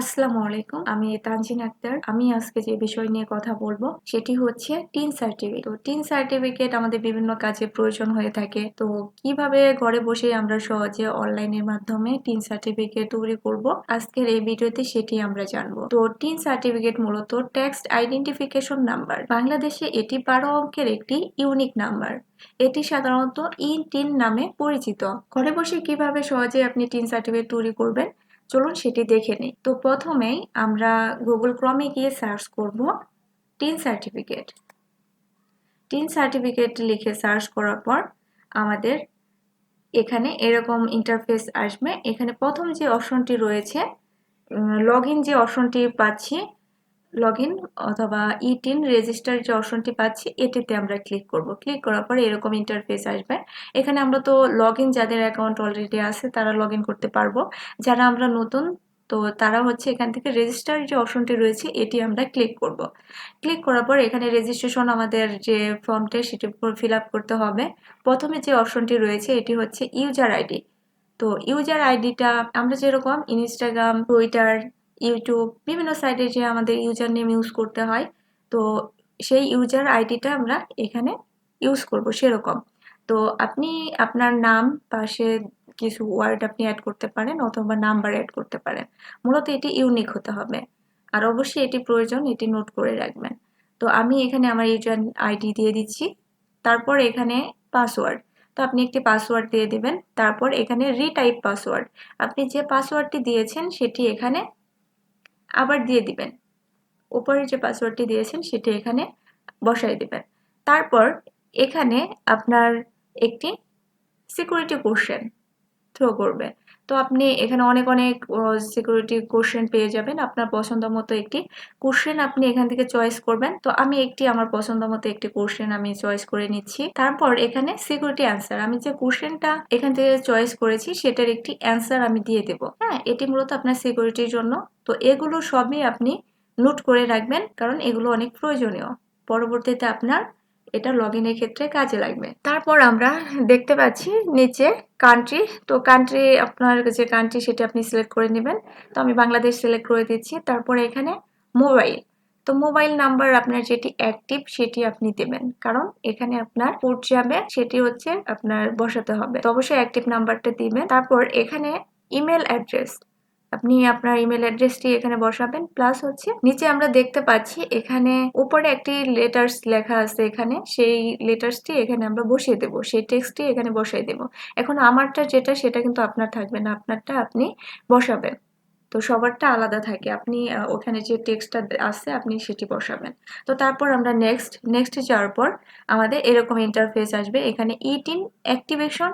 আসসালামু আলাইকুম। আমি তানজিন আক্তার। আমি আজকে যে বিষয় নিয়ে কথা বলবো সেটি হচ্ছে টিন সার্টিফিকেট। তো টিন সার্টিফিকেট আমাদের বিভিন্ন কাজে প্রয়োজন হয়ে থাকে। তো কিভাবে ঘরে বসেই আমরা সহজে অনলাইনের মাধ্যমে টিন সার্টিফিকেট তৈরি করব, আজকের এই ভিডিওতে সেটি আমরা জানবো। তো টিন সার্টিফিকেট মূলত টেক্সট আইডেন্টিফিকেশন নাম্বার। বাংলাদেশে এটি 12 অঙ্কের একটি ইউনিক নাম্বার। এটি সাধারণত টিন নামে পরিচিত। ঘরে বসে কিভাবে সহজে আপনি টিন সার্টিফিকেট তৈরি করবেন, চলুন সেটি দেখে নিই। তো প্রথমেই আমরা গুগল ক্রমে গিয়ে সার্চ করব টিন সার্টিফিকেট। টিন সার্টিফিকেট লিখে সার্চ করার পর আমাদের এখানে এরকম ইন্টারফেস আসবে। এখানে প্রথম যে অপশনটি রয়েছে লগ ইন, যে অপশনটি পাচ্ছি লগ ইন অথবা টিন রেজিস্টার যে অপশনটি পাচ্ছি এটিতে আমরা ক্লিক করব। ক্লিক করার পরে এরকম ইন্টারফেস আসবে। এখানে আমরা তো লগ ইন, যাদের অ্যাকাউন্ট অলরেডি আছে তারা লগ ইন করতে পারবো। যারা আমরা নতুন, তো তারা হচ্ছে এখান থেকে রেজিস্টার যে অপশনটি রয়েছে এটি আমরা ক্লিক করব। ক্লিক করার পর এখানে রেজিস্ট্রেশন আমাদের যে ফর্মটা সেটির উপর ফিল আপ করতে হবে। প্রথমে যে অপশনটি রয়েছে এটি হচ্ছে ইউজার আইডি। তো ইউজার আইডিটা আমরা যেরকম ইনস্টাগ্রাম, টুইটার, ইউটিউব বিভিন্ন সাইটে যে আমাদের ইউজার নেম ইউজ করতে হয়, তো সেই ইউজার আইডিটা আমরা এখানে ইউজ করব সেরকম। তো আপনি আপনার নাম পাশে কিছু ওয়ার্ড আপনি অ্যাড করতে পারেন অথবা নাম্বার অ্যাড করতে পারেন। মূলত এটি ইউনিক হতে হবে। আর অবশ্যই এটি প্রয়োজন, এটি নোট করে রাখবেন। তো আমি এখানে আমার ইউজার আইডি দিয়ে দিচ্ছি। তারপর এখানে পাসওয়ার্ড। তো আপনি একটি পাসওয়ার্ড দিয়ে দিবেন। তারপর এখানে রিটাইপ পাসওয়ার্ড। আপনি যে পাসওয়ার্ডটি দিয়েছেন সেটি এখানে আবার দিয়ে দিবেন। উপরে যে পাসওয়ার্ডটি দিয়েছেন সেটি এখানে বসাই দিবেন। তারপর এখানে আপনার একটি সিকিউরিটি কোশ্চেন থ্রো করবে। তো আপনি এখানে অনেক অনেক সিকিউরিটি কোশ্চেন পেয়ে যাবেন। আপনার পছন্দ মতো একটি কোশ্চেন আপনি এখান থেকে চয়েস করবেন। তো আমি আমার পছন্দ মতো একটি কোশ্চেন আমি চয়েস করে নিচ্ছি। তারপর এখানে সিকিউরিটি অ্যান্সার, আমি যে কোশ্চেনটা এখান থেকে চয়েস করেছি সেটার একটি অ্যান্সার আমি দিয়ে দেব। হ্যাঁ, এটি মূলত আপনার সিকিউরিটির জন্য। তো এগুলো সবই আপনি নোট করে রাখবেন, কারণ এগুলো অনেক প্রয়োজনীয়। পরবর্তীতে আপনার এটা লগ ইনের ক্ষেত্রে কাজে লাগবে। তারপর আমরা দেখতে পাচ্ছি নিচে কান্ট্রি। তো কান্ট্রি, আপনার যে কান্ট্রি সেটা আপনি সিলেক্ট করে নেবেন। তো আমি বাংলাদেশ সিলেক্ট করে দিচ্ছি। তারপরে এখানে মোবাইল। তো মোবাইল নাম্বার আপনার যেটি অ্যাক্টিভ সেটি আপনি দেবেন, কারণ এখানে আপনার কোড যাবে, সেটি হচ্ছে আপনার বসাতে হবে। তো অবশ্যই অ্যাক্টিভ নাম্বারটা দিবেন। তারপর এখানে ইমেল অ্যাড্রেস, আপনি আপনার ইমেল অ্যাড্রেসটি এখানে বসাবেন। প্লাস হচ্ছে নিচে আমরা দেখতে পাচ্ছি এখানে উপরে একটি লেটার্স লেখা আছে, এখানে সেই লেটার্সটি এখানে আমরা বসিয়ে দেব, সেই টেক্সটটি এখানে বসাই দেব। এখন আমারটা যেটা সেটা কিন্তু আপনার থাকবে না, আপনারটা আপনি বসাবেন। তো সবারটা আলাদা থাকে, আপনি ওখানে যে টেক্সটটা আছে আপনি সেটি বসাবেন। তো তারপর আমরা নেক্সটে যাওয়ার পর আমাদের এরকম ইন্টারফেস আসবে। এখানে টিন অ্যাক্টিভেশন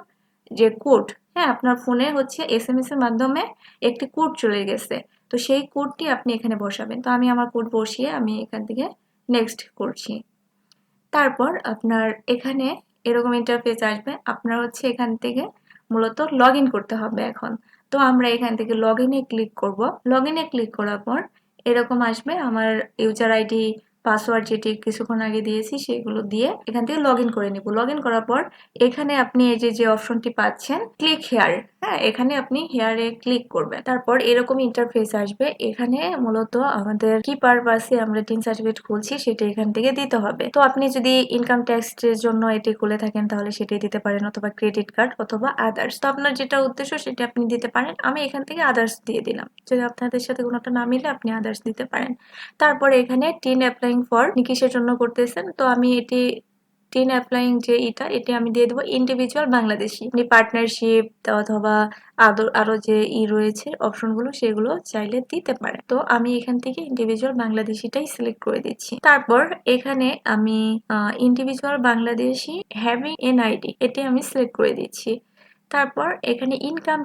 যে কোড, হ্যাঁ আপনার ফোনে হচ্ছে এসএমএস এর মাধ্যমে একটি কোড চলে গেছে। তো সেই কোডটি আপনি এখানে বসাবেন। তো আমি আমার কোড বসিয়ে আমি এখান থেকে নেক্সট করছি। তারপর আপনার এখানে এরকম ইন্টারফেস আসবে। আপনার হচ্ছে এখান থেকে মূলত লগ ইন করতে হবে এখন। তো আমরা এখান থেকে লগ ইনে ক্লিক করব। লগ ইনে ক্লিক করার পর এরকম আসবে। আমার ইউজার আইডি, পাসওয়ার্ড যেটি কিছুক্ষণ আগে দিয়েছি সেগুলো দিয়ে এখান থেকে লগ ইন করে নিব। লগ ইন করার পর এখানে আপনি এই যে অপশনটি পাচ্ছেন ক্লিক হেয়ার, হ্যাঁ এখানে আপনি হেয়ারে ক্লিক করবেন। তারপর এরকম ইন্টারফেস আসবে। এখানে মূলত আমাদের কি পারপাসে আমরা টিন সার্টিফিকেট খুলছি সেটা এখান থেকে দিতে হবে। তো আপনি যদি ইনকাম ট্যাক্সের জন্য এটি খুলে থাকেন তাহলে সেটি দিতে পারেন, অথবা ক্রেডিট কার্ড অথবা আদার্স। তো আপনার যেটা উদ্দেশ্য সেটা আপনি দিতে পারেন। আমি এখান থেকে আদার্স দিয়ে দিলাম। যদি আপনাদের সাথে কোনোটা না মিলে আপনি আদার্স দিতে পারেন। তারপরে এখানে টিন অ্যাপ্লাইং ফর, আপনি কিসের জন্য করতেছেন, তো আমি এটি টিন অ্যাপ্লাইং যে এটি আমি দিয়ে দেবো ইন্ডিভিজুয়াল বাংলাদেশি। আপনি পার্টনারশিপ অথবা আরো যে রয়েছে অপশনগুলো সেগুলো চাইলে দিতে পারে। তো আমি এখান থেকে ইন্ডিভিজুয়াল বাংলাদেশিটাই সিলেক্ট করে দিচ্ছি। তারপর এখানে আমি ইন্ডিভিজুয়াল বাংলাদেশি হ্যাভিং এনআইডি এটি আমি সিলেক্ট করে দিচ্ছি। তারপর এখানে ইনকাম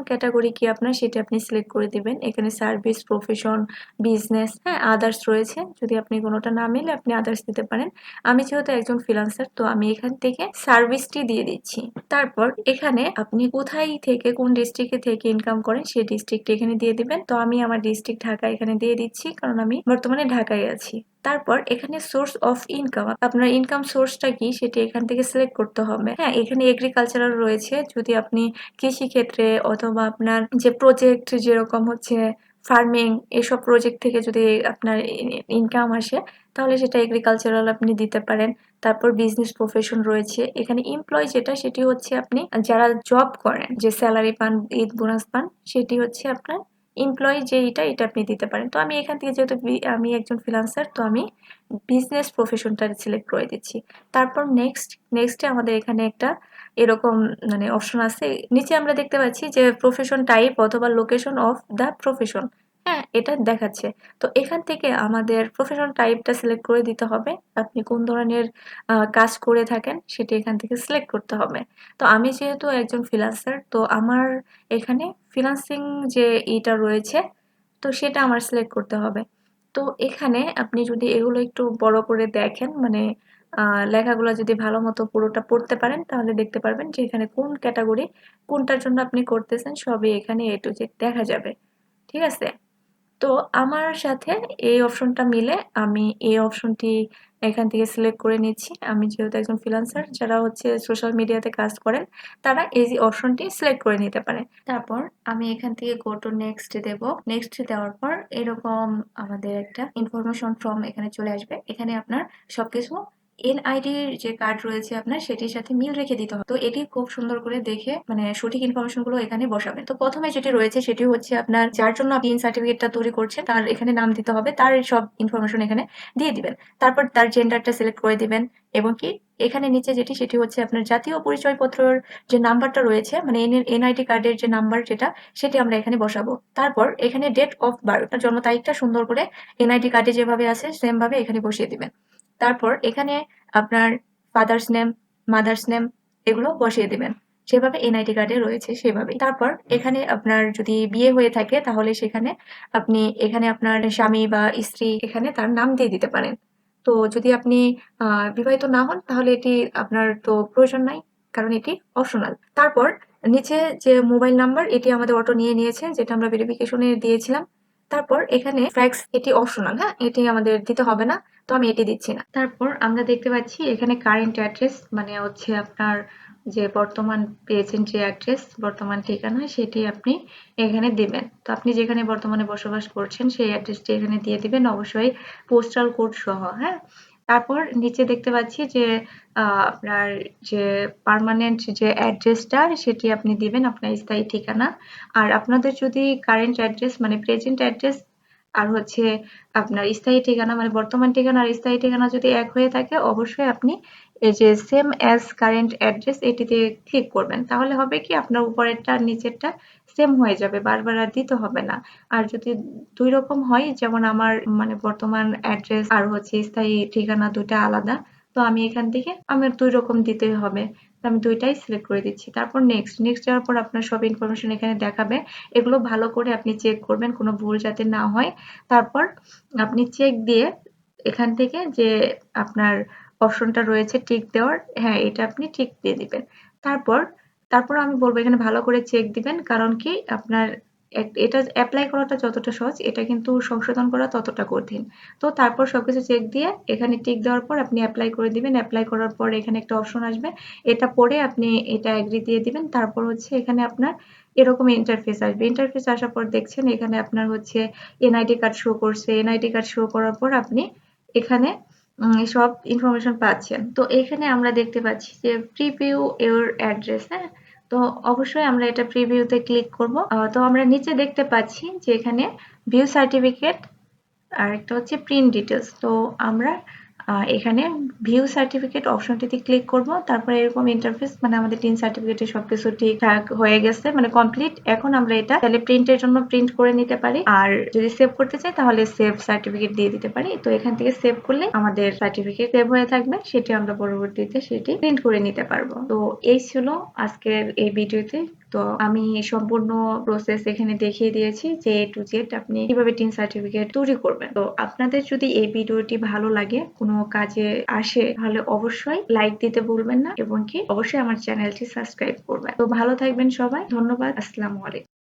ক্যাটাগরি কি আপনার সেটা আপনি সিলেক্ট করে দিবেন। এখানে সার্ভিস, প্রফেশন, বিজনেস, হ্যাঁ আদার্স রয়েছে। যদি আপনি কোনোটা না মিলে আপনি আদার্স দিতে পারেন। আমি যেহেতু একজন ফ্রিল্যান্সার তো আমি এখান থেকে সার্ভিসটি দিয়ে দিচ্ছি। তারপর এখানে আপনি কোথায় থেকে, কোন ডিস্ট্রিক্টে থেকে ইনকাম করেন সেই ডিস্ট্রিক্ট এখানে দিয়ে দিবেন। তো আমি আমার ডিস্ট্রিক্ট ঢাকা এখানে দিয়ে দিচ্ছি, কারণ আমি বর্তমানে ঢাকায় আছি। তারপর এখানে সোর্স অফ ইনকাম, আপনার ইনকাম সোর্সটা কি সেটি এখান থেকে সিলেক্ট করতে হবে। হ্যাঁ এখানে এগ্রিকালচারাল রয়েছে, যদি আপনি কৃষি ক্ষেত্রে অথবা আপনার যে প্রজেক্ট যেরকম হচ্ছে ফার্মিং এসব প্রজেক্ট থেকে যদি আপনার ইনকাম আসে তাহলে সেটা এগ্রিকালচারাল আপনি দিতে পারেন। তারপর বিজনেস প্রফেশন রয়েছে। এখানে এমপ্লয়ি যেটা সেটি হচ্ছে আপনি যারা জব করেন, যে স্যালারি পান, ঈদ বোনাস পান, সেটি হচ্ছে আপনার এমপ্লয়ি যে এটা আপনি দিতে পারেন। তো আমি এখান থেকে যেহেতু আমি একজন ফ্রিল্যান্সার, তো আমি বিজনেস প্রফেশনটা সিলেক্ট করে দিচ্ছি। তারপর নেক্সটে আমাদের এখানে একটা এরকম মানে অপশন আছে। নিচে আমরা দেখতে পাচ্ছি যে প্রফেশন টাইপ অথবা লোকেশন অফ দ্য প্রফেশন, হ্যাঁ এটা দেখাচ্ছে। তো এখান থেকে আমাদের প্রফেশন টাইপটা সিলেক্ট করে দিতে হবে। আপনি কোন ধরনের কাজ করে থাকেন সেটা এখান থেকে সিলেক্ট করতে হবে। তো আমি যেহেতু একজন ফ্রিল্যান্সার, তো আমার এখানে ফ্রিল্যান্সিং যে ইটা রয়েছে, তো সেটা আমার সিলেক্ট করতে হবে। তো এখানে আপনি যদি এগুলো একটু বড় করে দেখেন, মানে লেখাগুলো যদি ভালো মতো পুরোটা পড়তে পারেন তাহলে দেখতে পারবেন যে এখানে কোন ক্যাটাগরি, কোনটার জন্য আপনি করতেছেন সবই এখানে A to Z দেখা যাবে। ঠিক আছে? তো আমার সাথে এই অপশনটা মিলে আমি এই অপশনটি এখান থেকে সিলেক্ট করে নিচ্ছি। আমি যেহেতু একজন ফ্রিল্যান্সার, যারা হচ্ছে সোশ্যাল মিডিয়াতে কাজ করেন তারা এই যে অপশনটি সিলেক্ট করে নিতে পারে। তারপর আমি এখান থেকে গো টু নেক্সট দেব। নেক্সট দেওয়ার পর এরকম আমাদের একটা ইনফরমেশন ফর্ম এখানে চলে আসবে। এখানে আপনার সবকিছু এনআইডির যে কার্ড রয়েছে আপনার সেটির সাথে মিল রেখে দিতে হবে। তো এটি খুব সুন্দর করে দেখে মানে সঠিক ইনফরমেশন গুলো এখানে বসাবেন। তো প্রথমে যেটি রয়েছে সেটি হচ্ছে আপনার যার জন্য আপনি সার্টিফিকেটটা তৈরি করছেন তার এখানে নাম দিতে হবে, তার সব ইনফরমেশন এখানে দিয়ে দিবেন। তারপর তার জেন্ডারটা সিলেক্ট করে দিবেন এবং কি এখানে নিচে যেটি সেটি হচ্ছে আপনার জাতীয় পরিচয়পত্রের যে নাম্বারটা রয়েছে, মানে এনআইডি কার্ডের যে নাম্বার যেটা, সেটি আমরা এখানে বসাবো। তারপর এখানে ডেট অফ বার্থ, জন্ম তারিখটা সুন্দর করে এনআইডি কার্ডে যেভাবে আছে সেম ভাবে এখানে বসিয়ে দিবেন। তারপর এখানে আপনার ফাদার্স নেম, মাদার্স নেম এগুলো বসিয়ে দিবেন সেভাবে এনআইডি কার্ডে রয়েছে সেভাবেই। তারপর এখানে আপনার যদি বিয়ে হয়ে থাকে তাহলে সেখানে আপনি এখানে আপনার স্বামী বা স্ত্রী এখানে তার নাম দিয়ে দিতে পারেন। তো যদি আপনি বিবাহিত না হন তাহলে এটি আপনার তো প্রয়োজন নাই, কারণ এটি অপশনাল। তারপর নিচে যে মোবাইল নাম্বার এটি আমাদের অটো নিয়ে নিয়েছে, যেটা আমরা ভেরিফিকেশনে দিয়েছিলাম। তারপর এখানে ফ্যাক্স এটি অপশনাল, হ্যাঁ এটি আমাদের দিতে হবে না, তো আমি এটি দিচ্ছি না। তারপর আমরা দেখতে পাচ্ছি এখানে কারেন্ট অ্যাড্রেস, মানে হচ্ছে আপনার যে বর্তমান পেয়েছেন যে অ্যাড্রেস, বর্তমান ঠিকানা, সেটি আপনি এখানে দিবেন। তো আপনি যেখানে বর্তমানে বসবাস করছেন সেই অ্যাড্রেসটি এখানে দিয়ে দিবেন, অবশ্যই পোস্টাল কোড সহ, হ্যাঁ। তারপর নিচে দেখতে পাচ্ছি যে আপনার যে পার্মানেন্ট যে অ্যাড্রেসটা সেটি আপনি দিবেন, আপনার স্থায়ী ঠিকানা। আর আপনাদের যদি কারেন্ট অ্যাড্রেস মানে প্রেজেন্ট অ্যাড্রেস আর হচ্ছে আপনার স্থায়ী ঠিকানা মানে বর্তমান ঠিকানা আর স্থায়ী ঠিকানা যদি এক হয়ে থাকে, অবশ্যই আপনি এই যে সেম অ্যাজ কারেন্ট অ্যাড্রেস এটিতে ক্লিক করবেন। তাহলে হবে কি আপনার উপরেরটা আর নিচেরটা সেম হয়ে যাবে, বারবার আর দিতে হবে না। আর যদি দুই রকম হয়, যেমন আমার মানে বর্তমান অ্যাড্রেস আর হচ্ছে স্থায়ী ঠিকানা দুইটা আলাদা, তো আমি এখান থেকে আমার দুই রকম দিতে হবে, তো আমি দুইটাই সিলেক্ট করে দিচ্ছি। তারপর নেক্সট যাওয়ার পর আপনার সব ইনফরমেশন এখানে দেখাবে। এগুলো ভালো করে আপনি চেক করবেন কোনো ভুল যাতে না হয়। তারপর আপনি চেক দিয়ে এখান থেকে যে আপনার অপশনটা রয়েছে টিক দেওয়ার, হ্যাঁ এটা আপনি টিক দিয়ে দিবেন। তারপর তারপর আমি বলবো এখানে ভালো করে চেক দিবেন, কারণ কি আপনার এটা অ্যাপ্লাই করাটা যতটা সহজ, এটা কিন্তু সংশোধন করা ততটা কঠিন। তো তারপর সবকিছু চেক দিয়ে এখানে টিক দেওয়ার পর আপনি অ্যাপ্লাই করে দিবেন। অ্যাপ্লাই করার পর এখানে একটা অপশন আসবে, এটা পড়ে আপনি এটা এগ্রি দিয়ে দিবেন। তারপর হচ্ছে এখানে আপনার এরকম ইন্টারফেস আসবে। ইন্টারফেস আসার পর দেখছেন এখানে আপনার হচ্ছে এনআইডি কার্ড শো করছে। এনআইডি কার্ড শো করার পর আপনি এখানে সব ইনফরমেশন পাচ্ছেন। তো এখানে আমরা দেখতে পাচ্ছি যে প্রিভিউ ইওর অ্যাড্রেস, হ্যাঁ। তো অবশ্যই আমরা এটা প্রিভিউতে ক্লিক করব। তো আমরা নিচে দেখতে পাচ্ছি যে এখানে ভিউ সার্টিফিকেট আর একটা হচ্ছে প্রিন্ট ডিটেলস। তো আমরা এখানে ভিউ সার্টিফিকেট অপশনটিতে ক্লিক করব। তারপরে এরকম ইন্টারফেস, মানে আমাদের টিন সার্টিফিকেটের সবকিছু ঠিকঠাক হয়ে গেছে, মানে কমপ্লিট। এখন আমরা এটা তাহলে প্রিন্টের জন্য প্রিন্ট করে নিতে পারি, আর যদি সেভ করতে চাই তাহলে সেভ সার্টিফিকেট দিয়ে দিতে পারি। তো এখান থেকে সেভ করলে আমাদের সার্টিফিকেট সেভ হয়ে থাকবে, সেটি আমরা পরবর্তীতে সেটি প্রিন্ট করে নিতে পারবো। তো এই ছিল আজকের এই ভিডিওতে। তো আমি সম্পূর্ণ প্রসেস এখানে দেখিয়ে দিয়েছি যে A to Z আপনি কিভাবে টিন সার্টিফিকেট তৈরি করবেন। তো আপনাদের যদি এই ভিডিওটি ভালো লাগে, কোনো কাজে আসে, তাহলে অবশ্যই লাইক দিতে ভুলবেন না এবং কি অবশ্যই আমার চ্যানেলটি সাবস্ক্রাইব করবেন। তো ভালো থাকবেন সবাই, ধন্যবাদ, আসসালামু আলাইকুম।